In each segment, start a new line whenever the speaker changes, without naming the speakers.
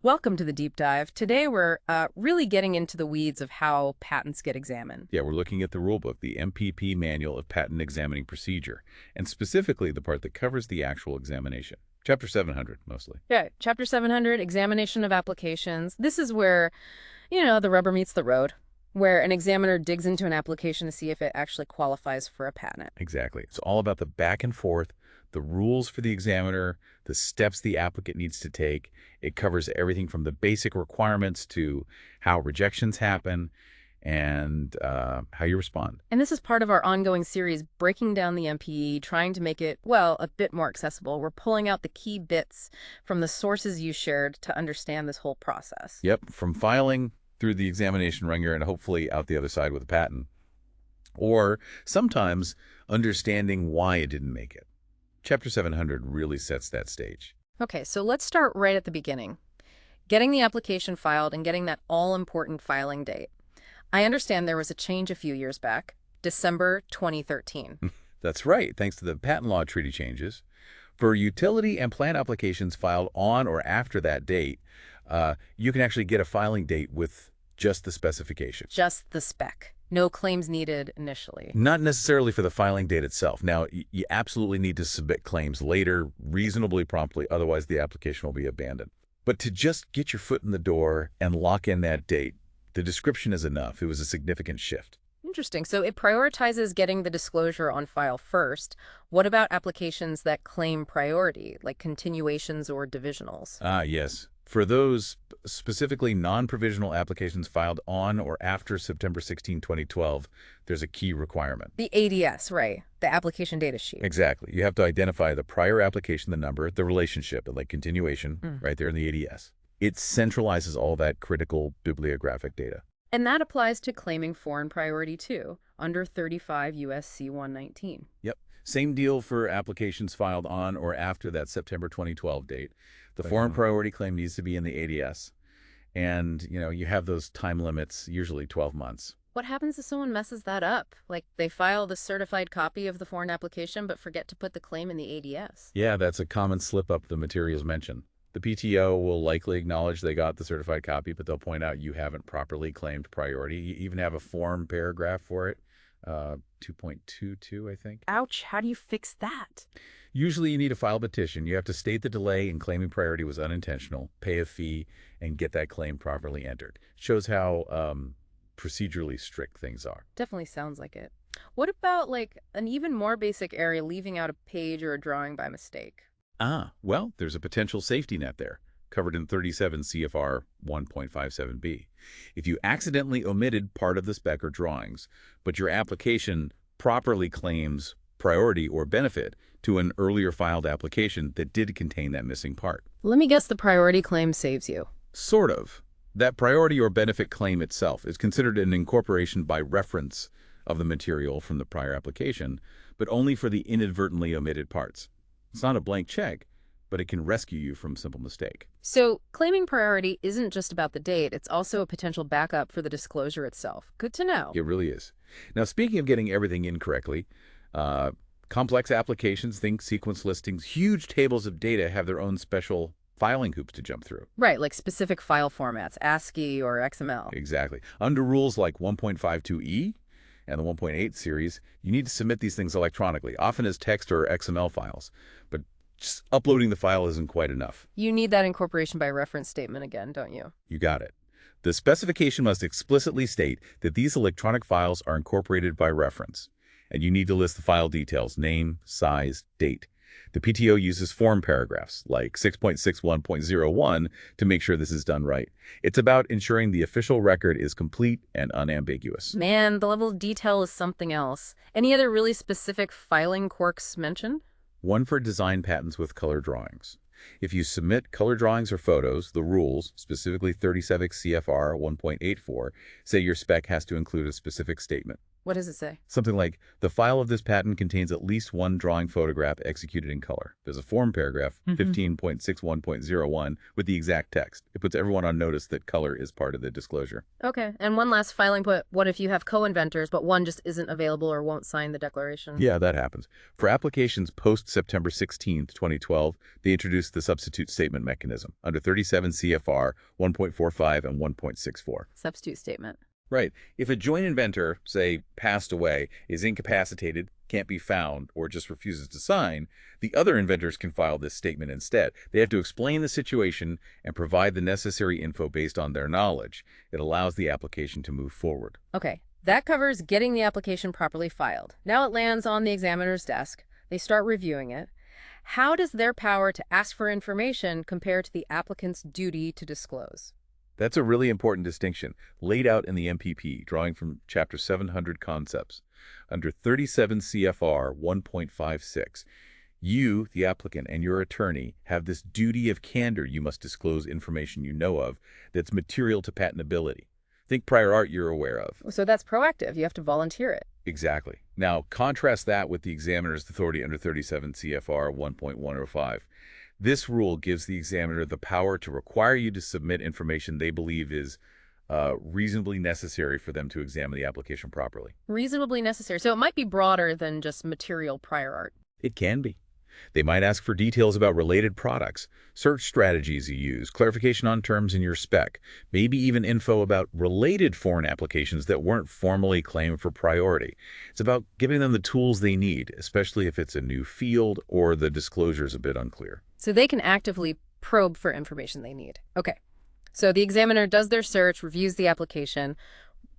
Welcome to the deep dive. Today we're really getting into the weeds of how patents get examined.
Yeah, we're looking at the rulebook, the MPP Manual of Patent Examining Procedure, and specifically the part that covers the actual examination. Chapter 700, mostly.
Yeah, Chapter 700, Examination of Applications. This is where, the rubber meets the road, where an examiner digs into an application to see if it actually qualifies for a patent.
Exactly. It's all about the back and forth, the rules for the examiner, the steps the applicant needs to take. It covers everything from the basic requirements to how rejections happen and how you respond.
And this is part of our ongoing series, breaking down the MPE, trying to make it, well, a bit more accessible. We're pulling out the key bits from the sources you shared to understand this whole process.
Yep, from filing through the examination ringer and hopefully out the other side with a patent. Or sometimes understanding why it didn't make it. Chapter 700 really sets that stage.
Okay, so let's start right at the beginning. Getting the application filed and getting that all-important filing date. I understand there was a change a few years back, December 2013.
That's right, thanks to the patent law treaty changes. For utility and plant applications filed on or after that date, you can actually get a filing date with just the specification.
Just the spec. No claims needed initially.
Not necessarily for the filing date itself. Now, you absolutely need to submit claims later, reasonably promptly, otherwise the application will be abandoned. But to just get your foot in the door and lock in that date, the description is enough. It was a significant shift.
Interesting. So it prioritizes getting the disclosure on file first. What about applications that claim priority, like continuations or divisionals?
Ah, yes. For those specifically non-provisional applications filed on or after September 16, 2012, there's a key requirement.
The ADS, right. The application data sheet.
Exactly. You have to identify the prior application, the number, the relationship, like continuation, right there in the ADS. It centralizes all that critical bibliographic data.
And that applies to claiming foreign priority too, under 35 U.S.C. 119.
Yep. Same deal for applications filed on or after that September 2012 date. The foreign priority claim needs to be in the ADS. And, you have those time limits, usually 12 months.
What happens if someone messes that up? Like they file the certified copy of the foreign application but forget to put the claim in the ADS?
Yeah, that's a common slip-up the materials mentioned. The PTO will likely acknowledge they got the certified copy, but they'll point out you haven't properly claimed priority. You even have a form paragraph for it, 2.22, I think.
Ouch, how do you fix that?
Usually you need to file a petition. You have to state the delay in claiming priority was unintentional, pay a fee, and get that claim properly entered. Shows how procedurally strict things are.
Definitely sounds like it. What about like an even more basic area, leaving out a page or a drawing by mistake?
Well, there's a potential safety net there, covered in 37 CFR 1.57b. If you accidentally omitted part of the spec or drawings, but your application properly claims priority or benefit to an earlier filed application that did contain that missing part.
Let me guess, the priority claim saves you.
Sort of. That priority or benefit claim itself is considered an incorporation by reference of the material from the prior application, but only for the inadvertently omitted parts. It's not a blank check, but it can rescue you from simple mistake.
So claiming priority isn't just about the date, it's also a potential backup for the disclosure itself. Good to know.
It really is. Now, speaking of getting everything in correctly, complex applications, think sequence listings, huge tables of data have their own special filing hoops to jump through.
Right, like specific file formats, ASCII or XML.
Exactly. Under rules like 1.52e and the 1.8 series, you need to submit these things electronically, often as text or XML files. But just uploading the file isn't quite enough.
You need that incorporation by reference statement again, don't you?
You got it. The specification must explicitly state that these electronic files are incorporated by reference, and you need to list the file details, name, size, date. The PTO uses form paragraphs like 6.61.01 to make sure this is done right. It's about ensuring the official record is complete and unambiguous.
Man, the level of detail is something else. Any other really specific filing quirks mentioned?
One for design patents with color drawings. If you submit color drawings or photos, the rules, specifically 37 CFR 1.84, say your spec has to include a specific statement.
What does it say?
Something like, the file of this patent contains at least one drawing photograph executed in color. There's a form paragraph, 15.61.01, with the exact text. It puts everyone on notice that color is part of the disclosure.
Okay, and one last filing point. What if you have co-inventors, but one just isn't available or won't sign the declaration?
Yeah, that happens. For applications post-September 16th, 2012, they introduced the substitute statement mechanism under 37 CFR 1.45 and 1.64.
Substitute statement.
Right. If a joint inventor, say, passed away, is incapacitated, can't be found, or just refuses to sign, the other inventors can file this statement instead. They have to explain the situation and provide the necessary info based on their knowledge. It allows the application to move forward.
Okay, that covers getting the application properly filed. Now it lands on the examiner's desk. They start reviewing it. How does their power to ask for information compare to the applicant's duty to disclose?
That's a really important distinction, laid out in the MPP, drawing from Chapter 700 Concepts. Under 37 CFR 1.56, you, the applicant, and your attorney have this duty of candor. You must disclose information you know of that's material to patentability. Think prior art you're aware of.
So that's proactive. You have to volunteer it.
Exactly. Now, contrast that with the examiner's authority under 37 CFR 1.105. This rule gives the examiner the power to require you to submit information they believe is reasonably necessary for them to examine the application properly.
Reasonably necessary. So it might be broader than just material prior art.
It can be. They might ask for details about related products, search strategies you use, clarification on terms in your spec, maybe even info about related foreign applications that weren't formally claimed for priority. It's about giving them the tools they need, especially if it's a new field or the disclosure is a bit unclear.
So they can actively probe for information they need. Okay. So the examiner does their search, reviews the application.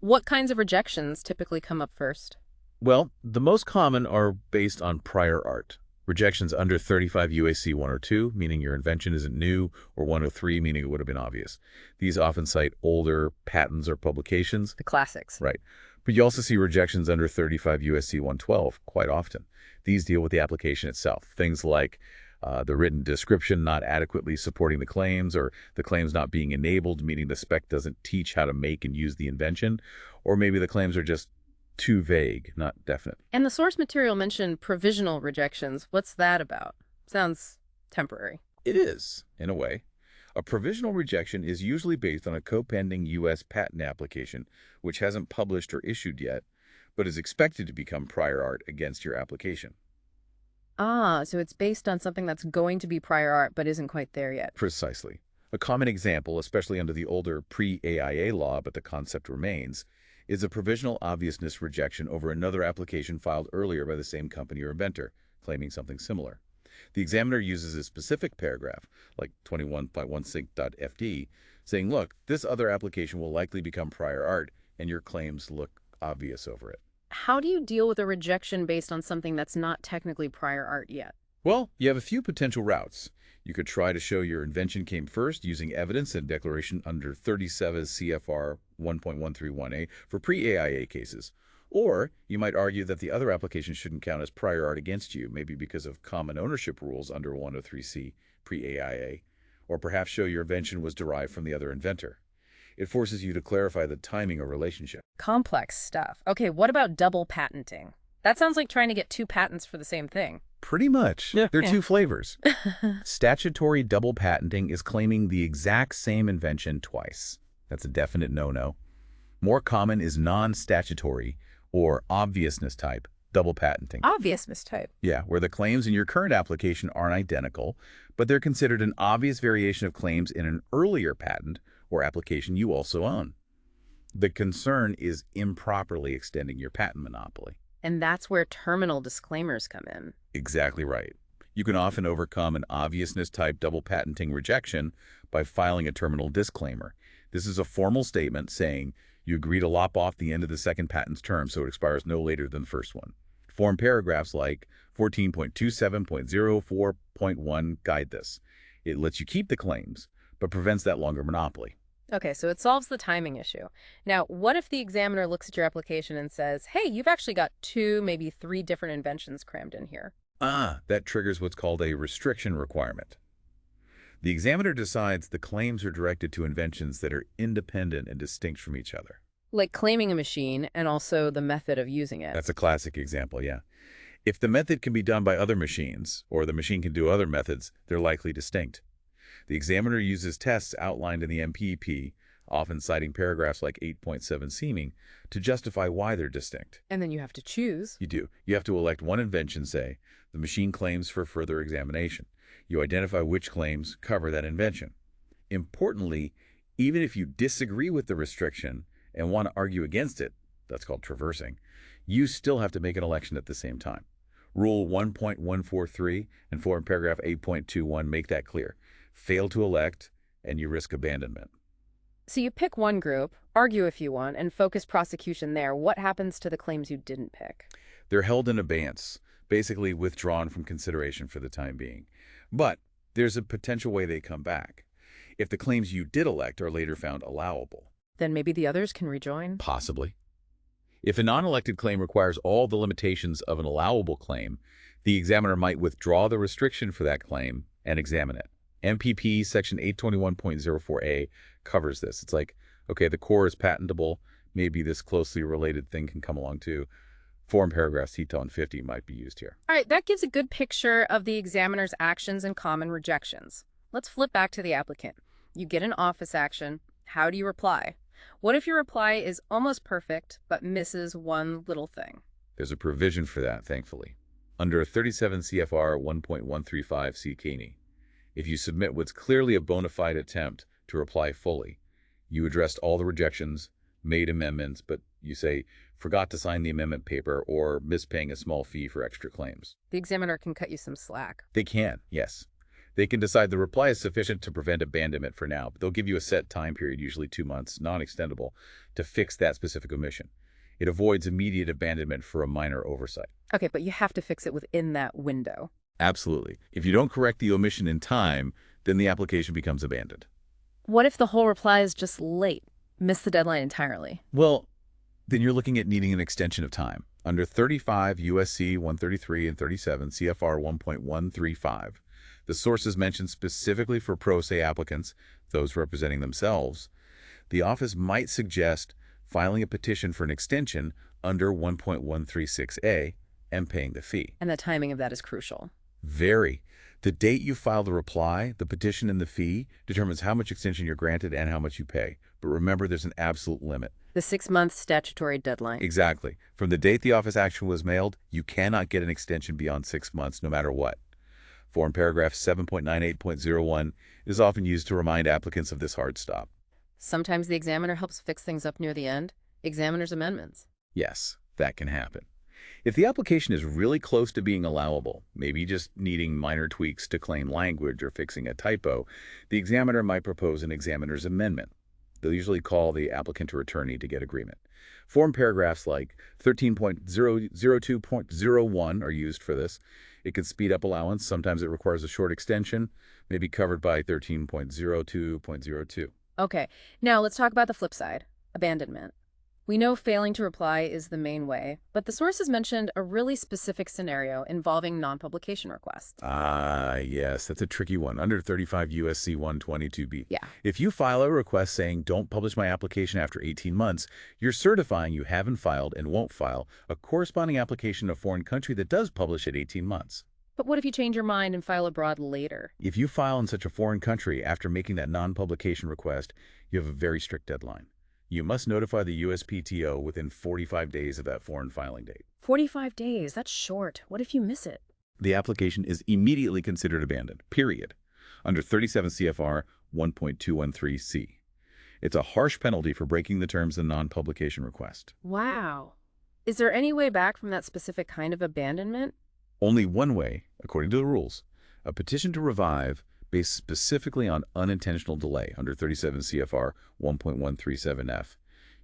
What kinds of rejections typically come up first?
Well, the most common are based on prior art. Rejections under 35 U.S.C. 102, meaning your invention isn't new, or 103, meaning it would have been obvious. These often cite older patents or publications.
The classics.
Right. But you also see rejections under 35 U.S.C. 112 quite often. These deal with the application itself. Things like the written description not adequately supporting the claims, or the claims not being enabled, meaning the spec doesn't teach how to make and use the invention, or maybe the claims are just too vague, not definite.
And the source material mentioned provisional rejections. What's that about? Sounds temporary.
It is, in a way. A provisional rejection is usually based on a co-pending U.S. patent application, which hasn't published or issued yet, but is expected to become prior art against your application.
Ah, so it's based on something that's going to be prior art but isn't quite there yet.
Precisely. A common example, especially under the older pre-AIA law, but the concept remains, is a provisional obviousness rejection over another application filed earlier by the same company or inventor, claiming something similar. The examiner uses a specific paragraph, like 21.16.FD, saying, look, this other application will likely become prior art, and your claims look obvious over it.
How do you deal with a rejection based on something that's not technically prior art yet?
Well, you have a few potential routes. You could try to show your invention came first using evidence and declaration under 37 CFR 1.131A for pre-AIA cases. Or you might argue that the other application shouldn't count as prior art against you, maybe because of common ownership rules under 103C pre-AIA. Or perhaps show your invention was derived from the other inventor. It forces you to clarify the timing or relationship.
Complex stuff. Okay, what about double patenting? That sounds like trying to get two patents for the same thing.
Pretty much.
Yeah.
There are two flavors. Statutory double patenting is claiming the exact same invention twice. That's a definite no-no. More common is non-statutory or obviousness type double patenting.
Obviousness type.
Yeah, where the claims in your current application aren't identical, but they're considered an obvious variation of claims in an earlier patent or application you also own. The concern is improperly extending your patent monopoly.
And that's where terminal disclaimers come in.
Exactly right. You can often overcome an obviousness-type double patenting rejection by filing a terminal disclaimer. This is a formal statement saying you agree to lop off the end of the second patent's term so it expires no later than the first one. Form paragraphs like 14.27.04.1 guide this. It lets you keep the claims, but prevents that longer monopoly.
Okay, so it solves the timing issue. Now, what if the examiner looks at your application and says, hey, you've actually got 2, maybe 3 different inventions crammed in here?
That triggers what's called a restriction requirement. The examiner decides the claims are directed to inventions that are independent and distinct from each other.
Like claiming a machine and also the method of using it.
That's a classic example, yeah. If the method can be done by other machines, or the machine can do other methods, they're likely distinct. The examiner uses tests outlined in the MPEP, often citing paragraphs like 8.7 seeming, to justify why they're distinct.
And then you have to choose.
You do. You have to elect one invention, say, the machine claims for further examination. You identify which claims cover that invention. Importantly, even if you disagree with the restriction and want to argue against it, that's called traversing, you still have to make an election at the same time. Rule 1.143 and 4 in paragraph 8.21 make that clear. Fail to elect, and you risk abandonment.
So you pick one group, argue if you want, and focus prosecution there. What happens to the claims you didn't pick?
They're held in abeyance, basically withdrawn from consideration for the time being. But there's a potential way they come back. If the claims you did elect are later found allowable.
Then maybe the others can rejoin?
Possibly. If a non-elected claim requires all the limitations of an allowable claim, the examiner might withdraw the restriction for that claim and examine it. MPP Section 821.04a covers this. It's like, okay, the core is patentable. Maybe this closely related thing can come along too. 4 in paragraphs T-Ton 50 might be used here.
All right, that gives a good picture of the examiner's actions and common rejections. Let's flip back to the applicant. You get an office action. How do you reply? What if your reply is almost perfect but misses one little thing?
There's a provision for that, thankfully. Under 37 CFR 1.135 C. Caney, if you submit what's clearly a bona fide attempt to reply fully, you addressed all the rejections, made amendments, but you say, forgot to sign the amendment paper or mispaying a small fee for extra claims.
The examiner can cut you some slack.
They can, yes. They can decide the reply is sufficient to prevent abandonment for now, but they'll give you a set time period, usually 2 months, non-extendable, to fix that specific omission. It avoids immediate abandonment for a minor oversight.
Okay, but you have to fix it within that window.
Absolutely. If you don't correct the omission in time, then the application becomes abandoned.
What if the whole reply is just late? Miss the deadline entirely?
Well, then you're looking at needing an extension of time. Under 35 USC 133 and 37 CFR 1.135, the sources mentioned specifically for pro se applicants, those representing themselves, the office might suggest filing a petition for an extension under 1.136A and paying the fee.
And the timing of that is crucial.
Very. The date you file the reply, the petition, and the fee determines how much extension you're granted and how much you pay. But remember, there's an absolute limit.
The 6-month statutory deadline.
Exactly. From the date the office action was mailed, you cannot get an extension beyond 6 months, no matter what. 4 in paragraph 7.98.01 is often used to remind applicants of this hard stop.
Sometimes the examiner helps fix things up near the end. Examiner's amendments.
Yes, that can happen. If the application is really close to being allowable, maybe just needing minor tweaks to claim language or fixing a typo, the examiner might propose an examiner's amendment. They'll usually call the applicant or attorney to get agreement. Form paragraphs like 13.002.01 are used for this. It can speed up allowance. Sometimes it requires a short extension, maybe covered by 13.02.02.
Okay, now let's talk about the flip side, abandonment. We know failing to reply is the main way, but the sources mentioned a really specific scenario involving non-publication requests.
Yes, that's a tricky one. Under 35 USC 122B.
Yeah.
If you file a request saying, don't publish my application after 18 months, you're certifying you haven't filed and won't file a corresponding application in a foreign country that does publish at 18 months.
But what if you change your mind and file abroad later?
If you file in such a foreign country after making that non-publication request, you have a very strict deadline. You must notify the USPTO within 45 days of that foreign filing date.
45 days, that's short. What if you miss it?
The application is immediately considered abandoned, period, under 37 CFR 1.213C. It's a harsh penalty for breaking the terms of the non-publication request.
Wow. Is there any way back from that specific kind of abandonment?
Only one way, according to the rules. A petition to revive based specifically on unintentional delay under 37 CFR 1.137F.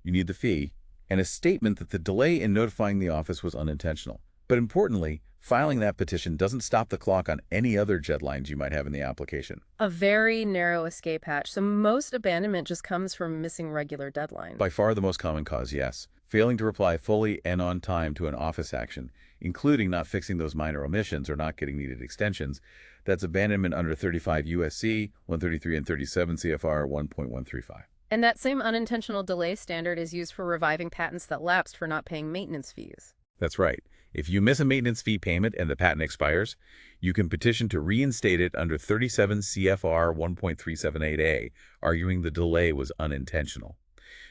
You need the fee and a statement that the delay in notifying the office was unintentional. But importantly, filing that petition doesn't stop the clock on any other deadlines you might have in the application.
A very narrow escape hatch, so most abandonment just comes from missing regular deadlines.
By far the most common cause, yes. Failing to reply fully and on time to an office action, including not fixing those minor omissions or not getting needed extensions, that's abandonment under 35 USC 133 and 37 CFR 1.135.
And that same unintentional delay standard is used for reviving patents that lapsed for not paying maintenance fees.
That's right. If you miss a maintenance fee payment and the patent expires, you can petition to reinstate it under 37 CFR 1.378A, arguing the delay was unintentional.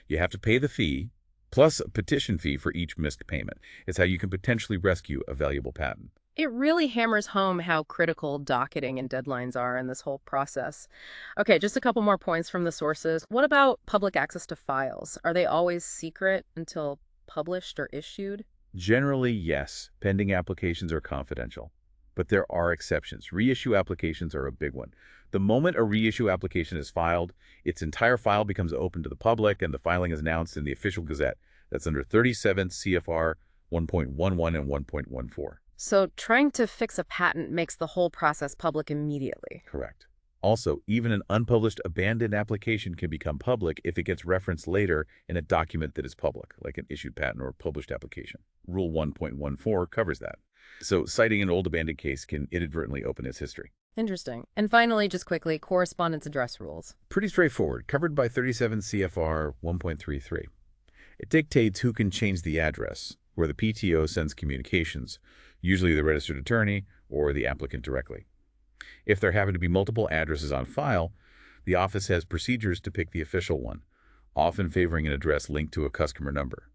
You have to pay the fee, plus a petition fee for each missed payment. It's how you can potentially rescue a valuable patent.
It really hammers home how critical docketing and deadlines are in this whole process. Okay, just a couple more points from the sources. What about public access to files? Are they always secret until published or issued?
Generally, yes, pending applications are confidential. But there are exceptions. Reissue applications are a big one. The moment a reissue application is filed, its entire file becomes open to the public and the filing is announced in the official gazette. That's under 37 CFR 1.11 and 1.14.
So trying to fix a patent makes the whole process public immediately.
Correct. Also, even an unpublished abandoned application can become public if it gets referenced later in a document that is public, like an issued patent or a published application. Rule 1.14 covers that. So citing an old abandoned case can inadvertently open its history.
Interesting. And finally, just quickly, correspondence address rules.
Pretty straightforward, covered by 37 CFR 1.33. It dictates who can change the address, where the PTO sends communications, usually the registered attorney or the applicant directly. If there happen to be multiple addresses on file, the office has procedures to pick the official one, often favoring an address linked to a customer number.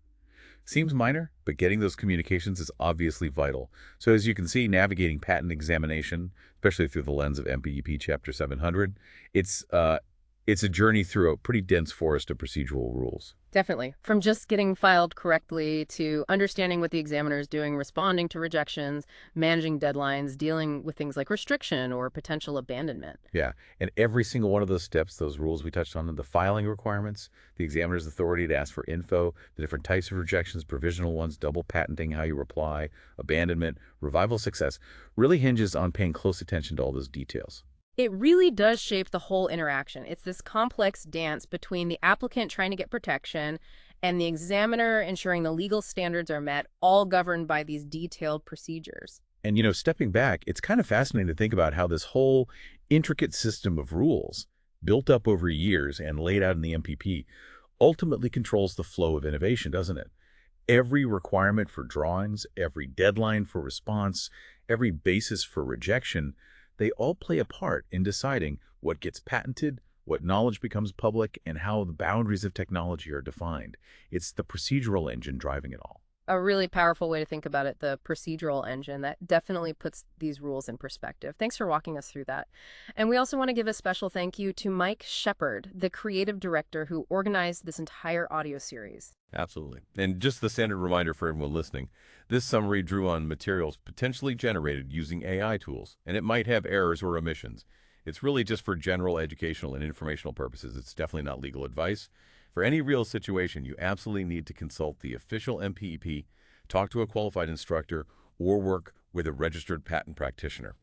Seems minor, but getting those communications is obviously vital. So as you can see, navigating patent examination, especially through the lens of MPEP Chapter 700, it's a journey through a pretty dense forest of procedural rules.
Definitely. From just getting filed correctly to understanding what the examiner is doing, responding to rejections, managing deadlines, dealing with things like restriction or potential abandonment.
Yeah, and every single one of those steps, those rules we touched on, the filing requirements, the examiner's authority to ask for info, the different types of rejections, provisional ones, double patenting, how you reply, abandonment, revival success, really hinges on paying close attention to all those details.
It really does shape the whole interaction. It's this complex dance between the applicant trying to get protection and the examiner ensuring the legal standards are met, all governed by these detailed procedures.
And, stepping back, it's kind of fascinating to think about how this whole intricate system of rules, built up over years and laid out in the MPP, ultimately controls the flow of innovation, doesn't it? Every requirement for drawings, every deadline for response, every basis for rejection, they all play a part in deciding what gets patented, what knowledge becomes public, and how the boundaries of technology are defined. It's the procedural engine driving it all.
A really powerful way to think about it, the procedural engine, that definitely puts these rules in perspective. Thanks for walking us through that. And we also want to give a special thank you to Mike Shepard, the creative director who organized this entire audio series.
Absolutely. And just the standard reminder for everyone listening, this summary drew on materials potentially generated using AI tools, and it might have errors or omissions. It's really just for general educational and informational purposes. It's definitely not legal advice. For any real situation, you absolutely need to consult the official MPEP, talk to a qualified instructor, or work with a registered patent practitioner.